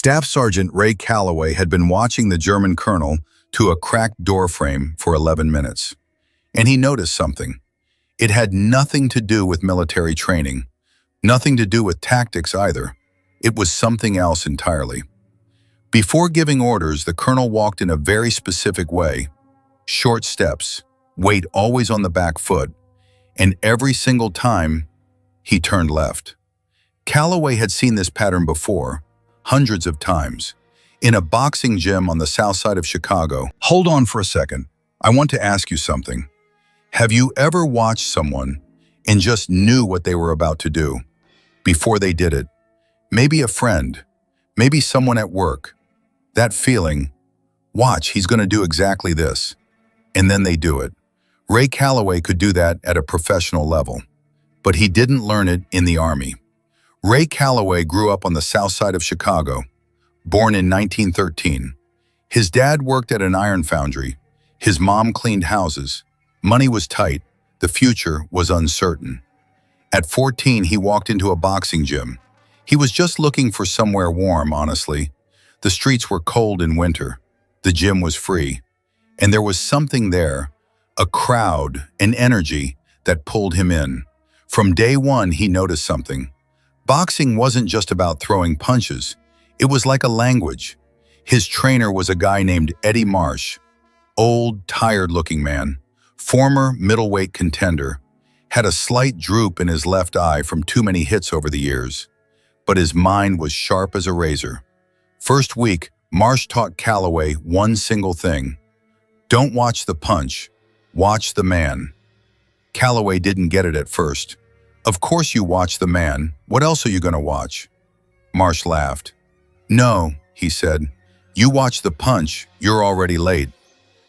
Staff Sergeant Ray Calloway had been watching the German colonel to a cracked door frame for 11 minutes. And he noticed something. It had nothing to do with military training, nothing to do with tactics either. It was something else entirely. Before giving orders, the colonel walked in a very specific way. Short steps, weight always on the back foot, and every single time, he turned left. Calloway had seen this pattern before, hundreds of times, in a boxing gym on the south side of Chicago. Hold on for a second. I want to ask you something. Have you ever watched someone and just knew what they were about to do before they did it? Maybe a friend, maybe someone at work. That feeling, watch, he's going to do exactly this. And then they do it. Ray Calloway could do that at a professional level, but he didn't learn it in the Army. Ray Calloway grew up on the south side of Chicago, born in 1913. His dad worked at an iron foundry. His mom cleaned houses. Money was tight. The future was uncertain. At 14, he walked into a boxing gym. He was just looking for somewhere warm, honestly. The streets were cold in winter. The gym was free. And there was something there, a crowd, an energy that pulled him in. From day one, he noticed something. Boxing wasn't just about throwing punches. It was like a language. His trainer was a guy named Eddie Marsh, old, tired-looking man, former middleweight contender, had a slight droop in his left eye from too many hits over the years, but his mind was sharp as a razor. First week, Marsh taught Calloway one single thing. Don't watch the punch, watch the man. Calloway didn't get it at first. Of course you watch the man. What else are you going to watch? Marsh laughed. No, he said. You watch the punch, you're already late.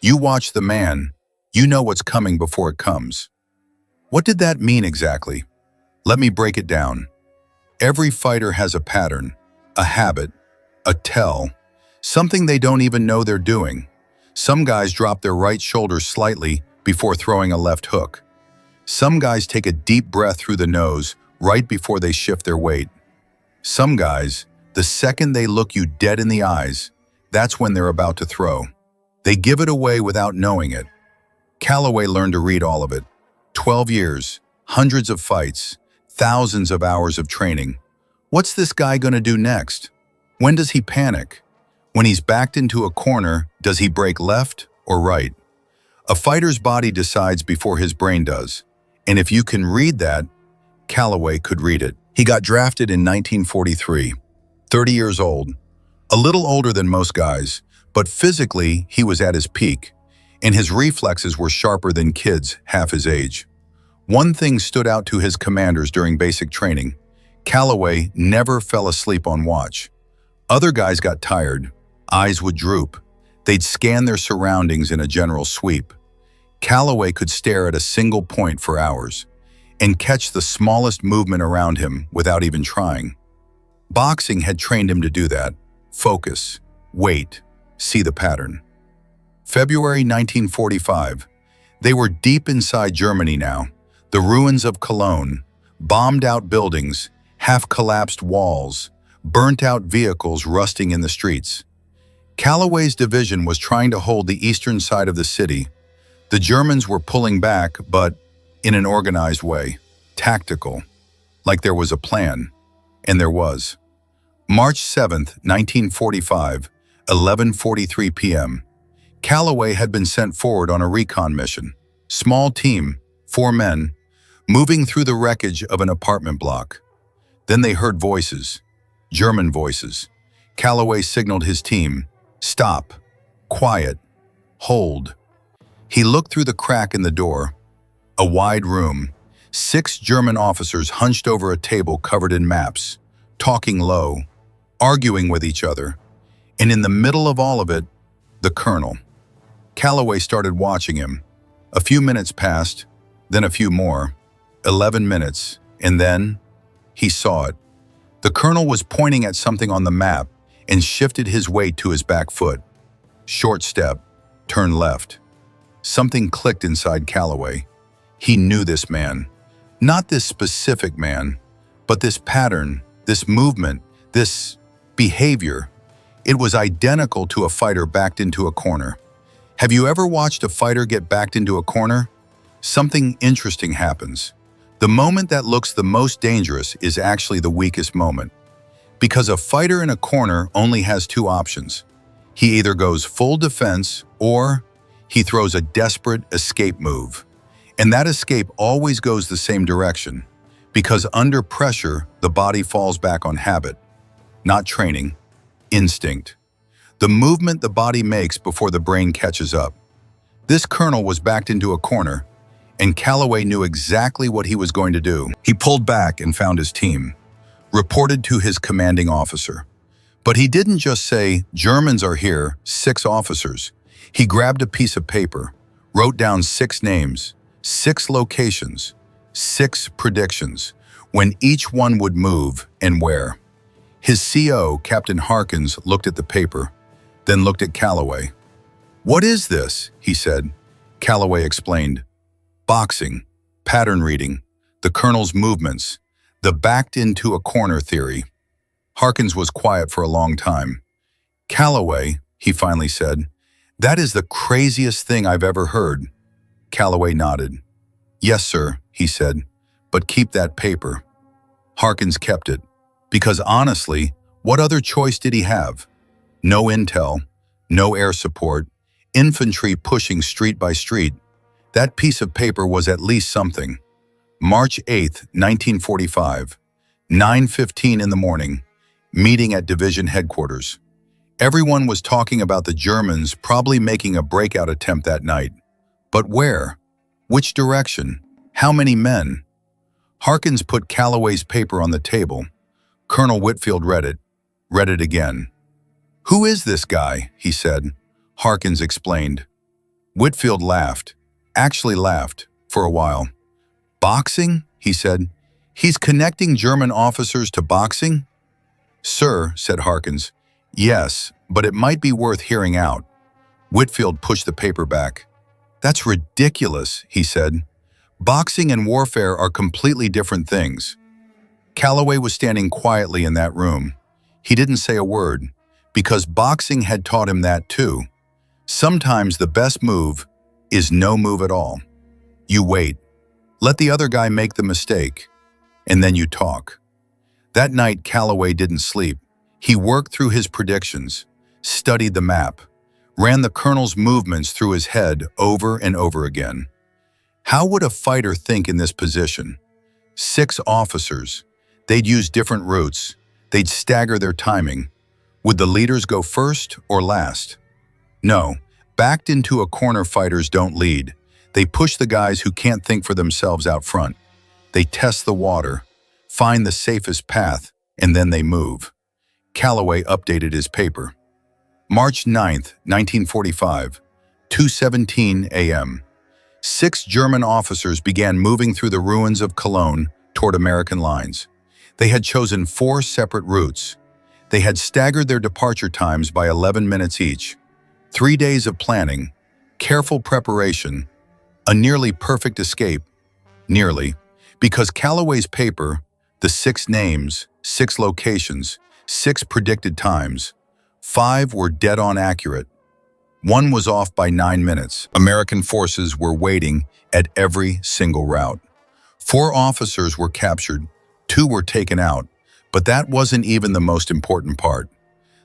You watch the man, you know what's coming before it comes. What did that mean exactly? Let me break it down. Every fighter has a pattern, a habit, a tell, something they don't even know they're doing. Some guys drop their right shoulder slightly before throwing a left hook. Some guys take a deep breath through the nose right before they shift their weight. Some guys, the second they look you dead in the eyes, that's when they're about to throw. They give it away without knowing it. Calloway learned to read all of it. 12 years, hundreds of fights, thousands of hours of training. What's this guy going to do next? When does he panic? When he's backed into a corner, does he break left or right? A fighter's body decides before his brain does. And if you can read that, Calloway could read it. He got drafted in 1943, 30 years old, a little older than most guys, but physically he was at his peak, and his reflexes were sharper than kids half his age. One thing stood out to his commanders during basic training. Calloway never fell asleep on watch. Other guys got tired, eyes would droop. They'd scan their surroundings in a general sweep. Calloway could stare at a single point for hours and catch the smallest movement around him without even trying. Boxing had trained him to do that. Focus, wait, see the pattern. February 1945. They were deep inside Germany now. The ruins of Cologne, bombed-out buildings, half-collapsed walls, burnt-out vehicles rusting in the streets. Calloway's division was trying to hold the eastern side of the city. The Germans were pulling back, but in an organized way, tactical, like there was a plan, and there was. March 7th, 1945, 11:43 p.m. Calloway had been sent forward on a recon mission. Small team, 4 men, moving through the wreckage of an apartment block. Then they heard voices, German voices. Calloway signaled his team, stop, quiet, hold. He looked through the crack in the door. A wide room. 6 German officers hunched over a table covered in maps, talking low, arguing with each other. And in the middle of all of it, the colonel. Calloway started watching him. A few minutes passed, then a few more. 11 minutes, and then he saw it. The colonel was pointing at something on the map and shifted his weight to his back foot. Short step, turn left. Something clicked inside Calloway. He knew this man. Not this specific man, but this pattern, this movement, this behavior. It was identical to a fighter backed into a corner. Have you ever watched a fighter get backed into a corner? Something interesting happens. The moment that looks the most dangerous is actually the weakest moment. Because a fighter in a corner only has two options. He either goes full defense or he throws a desperate escape move. And that escape always goes the same direction. Because under pressure, the body falls back on habit, not training, instinct. The movement the body makes before the brain catches up. This colonel was backed into a corner, and Calloway knew exactly what he was going to do. He pulled back and found his team, reported to his commanding officer. But he didn't just say, "Germans are here, 6 officers." He grabbed a piece of paper, wrote down 6 names, 6 locations, 6 predictions, when each one would move and where. His CO, Captain Harkins, looked at the paper, then looked at Calloway. "What is this?" he said. Calloway explained. "Boxing, pattern reading, the colonel's movements, the backed into a corner theory." Harkins was quiet for a long time. "Calloway," he finally said, "that is the craziest thing I've ever heard." Calloway nodded. "Yes, sir," he said, "but keep that paper." Harkins kept it, because honestly, what other choice did he have? No intel, no air support, infantry pushing street by street. That piece of paper was at least something. March 8th, 1945, 9:15 in the morning, meeting at division headquarters. Everyone was talking about the Germans probably making a breakout attempt that night. But where? Which direction? How many men? Harkins put Calloway's paper on the table. Colonel Whitfield read it again. "Who is this guy?" he said. Harkins explained. Whitfield laughed, actually laughed, for a while. "Boxing?" he said. "He's connecting German officers to boxing?" "Sir," said Harkins, "yes, but it might be worth hearing out." Whitfield pushed the paper back. "That's ridiculous," he said. "Boxing and warfare are completely different things." Calloway was standing quietly in that room. He didn't say a word, because boxing had taught him that too. Sometimes the best move is no move at all. You wait, let the other guy make the mistake, and then you talk. That night, Calloway didn't sleep. He worked through his predictions, studied the map, ran the colonel's movements through his head over and over again. How would a fighter think in this position? 6 officers. They'd use different routes. They'd stagger their timing. Would the leaders go first or last? No, backed into a corner, fighters don't lead. They push the guys who can't think for themselves out front. They test the water, find the safest path, and then they move. Calloway updated his paper. March 9th, 1945, 2:17 a.m. 6 German officers began moving through the ruins of Cologne toward American lines. They had chosen 4 separate routes. They had staggered their departure times by 11 minutes each. 3 days of planning, careful preparation, a nearly perfect escape. Nearly, because Calloway's paper, the 6 names, 6 locations, 6 predicted times, 5 were dead-on accurate. 1 was off by 9 minutes. American forces were waiting at every single route. 4 officers were captured, 2 were taken out, but that wasn't even the most important part.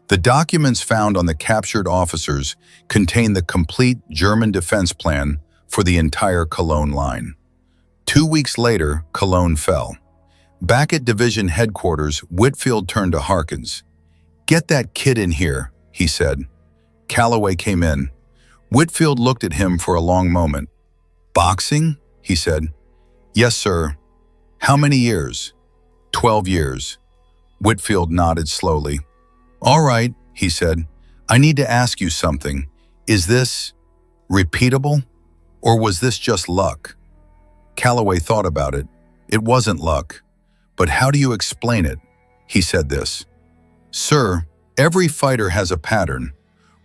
The documents found on the captured officers contained the complete German defense plan for the entire Cologne line. 2 weeks later, Cologne fell. Back at division headquarters, Whitfield turned to Harkins. "Get that kid in here," he said. Calloway came in. Whitfield looked at him for a long moment. "Boxing?" he said. "Yes, sir." "How many years?" 12 years. Whitfield nodded slowly. "All right," he said. "I need to ask you something. Is this repeatable? Or was this just luck?" Calloway thought about it. "It wasn't luck. But how do you explain it?" He said this. "Sir, every fighter has a pattern,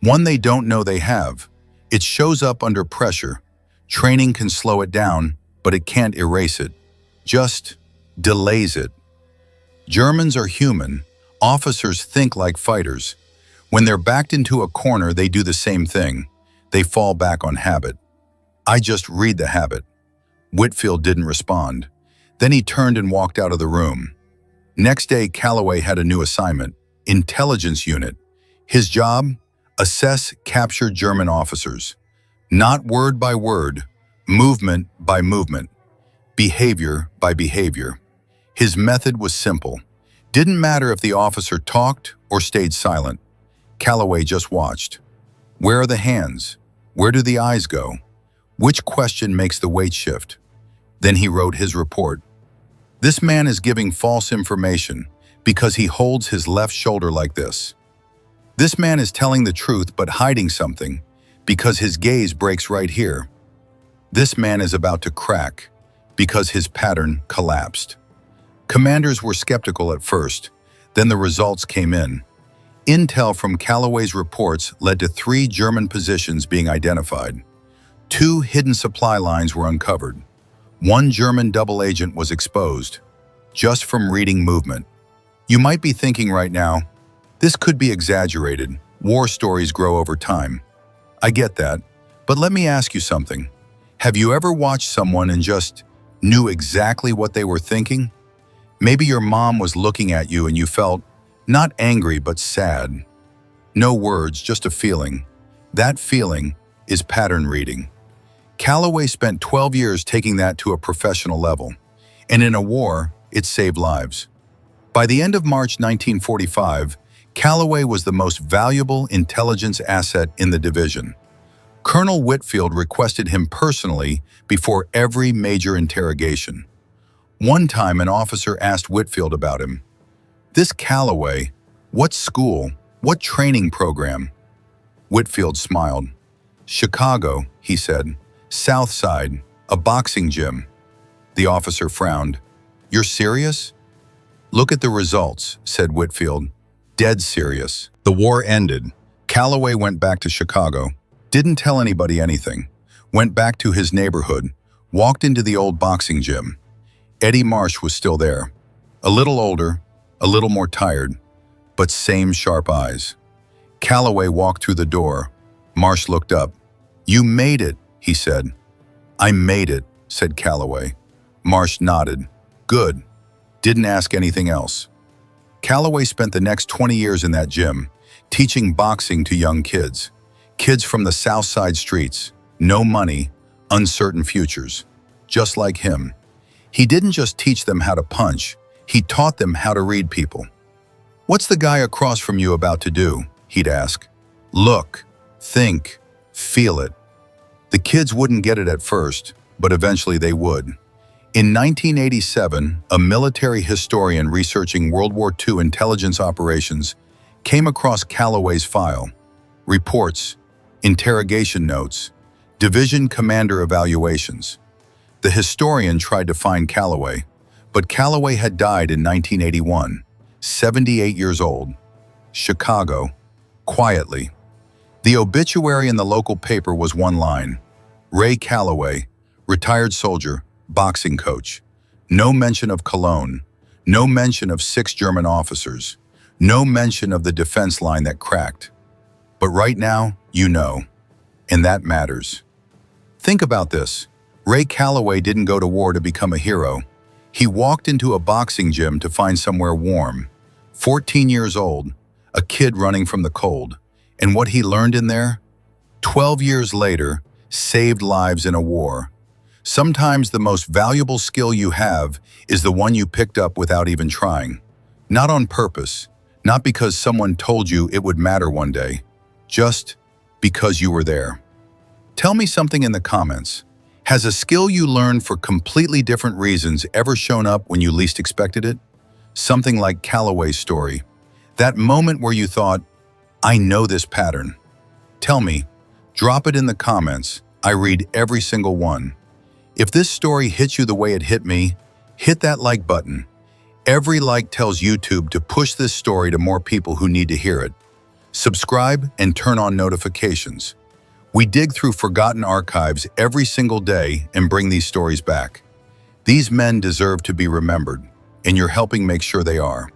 one they don't know they have. It shows up under pressure. Training can slow it down, but it can't erase it. Just delays it. Germans are human. Officers think like fighters. When they're backed into a corner, they do the same thing. They fall back on habit. I just read the habit. Whitfield didn't respond. Then he turned and walked out of the room. Next day, Calloway had a new assignment, Intelligence Unit. His job? Assess captured German officers. Not word by word, movement by movement, behavior by behavior. His method was simple. Didn't matter if the officer talked or stayed silent. Calloway just watched. Where are the hands? Where do the eyes go? Which question makes the weight shift? Then he wrote his report. This man is giving false information because he holds his left shoulder like this. This man is telling the truth but hiding something because his gaze breaks right here. This man is about to crack because his pattern collapsed. Commanders were skeptical at first, then the results came in. Intel from Calloway's reports led to 3 German positions being identified. 2 hidden supply lines were uncovered. 1 German double agent was exposed, just from reading movement. You might be thinking right now, this could be exaggerated. War stories grow over time. I get that, but let me ask you something. Have you ever watched someone and just knew exactly what they were thinking? Maybe your mom was looking at you and you felt not angry but sad. No words, just a feeling. That feeling is pattern reading. Calloway spent 12 years taking that to a professional level, and in a war, it saved lives. By the end of March 1945, Calloway was the most valuable intelligence asset in the division. Colonel Whitfield requested him personally before every major interrogation. One time, an officer asked Whitfield about him. This Calloway, what school, what training program? Whitfield smiled. Chicago, he said. South Side, a boxing gym. The officer frowned. You're serious? Look at the results, said Whitfield. Dead serious. The war ended. Calloway went back to Chicago. Didn't tell anybody anything. Went back to his neighborhood. Walked into the old boxing gym. Eddie Marsh was still there. A little older, a little more tired, but same sharp eyes. Calloway walked through the door. Marsh looked up. You made it, he said. I made it, said Calloway. Marsh nodded. Good. Didn't ask anything else. Calloway spent the next 20 years in that gym, teaching boxing to young kids. Kids from the South Side streets. No money, uncertain futures. Just like him. He didn't just teach them how to punch, he taught them how to read people. What's the guy across from you about to do? He'd ask. Look, think, feel it. The kids wouldn't get it at first, but eventually they would. In 1987, a military historian researching World War II intelligence operations came across Calloway's file. Reports, interrogation notes, division commander evaluations. The historian tried to find Calloway, but Calloway had died in 1981, 78 years old. Chicago, quietly. The obituary in the local paper was one line. Ray Calloway, retired soldier, boxing coach. No mention of Cologne. No mention of 6 German officers. No mention of the defense line that cracked. But right now, you know, and that matters. Think about this. Ray Calloway didn't go to war to become a hero. He walked into a boxing gym to find somewhere warm. 14 years old, a kid running from the cold. And what he learned in there? 12 years later, saved lives in a war. Sometimes the most valuable skill you have is the one you picked up without even trying. Not on purpose, not because someone told you it would matter one day, just because you were there. Tell me something in the comments. Has a skill you learned for completely different reasons ever shown up when you least expected it? Something like Calloway's story. That moment where you thought, I know this pattern. Tell me, drop it in the comments. I read every single one. If this story hits you the way it hit me, hit that like button. Every like tells YouTube to push this story to more people who need to hear it. Subscribe and turn on notifications. We dig through forgotten archives every single day and bring these stories back. These men deserve to be remembered, and you're helping make sure they are.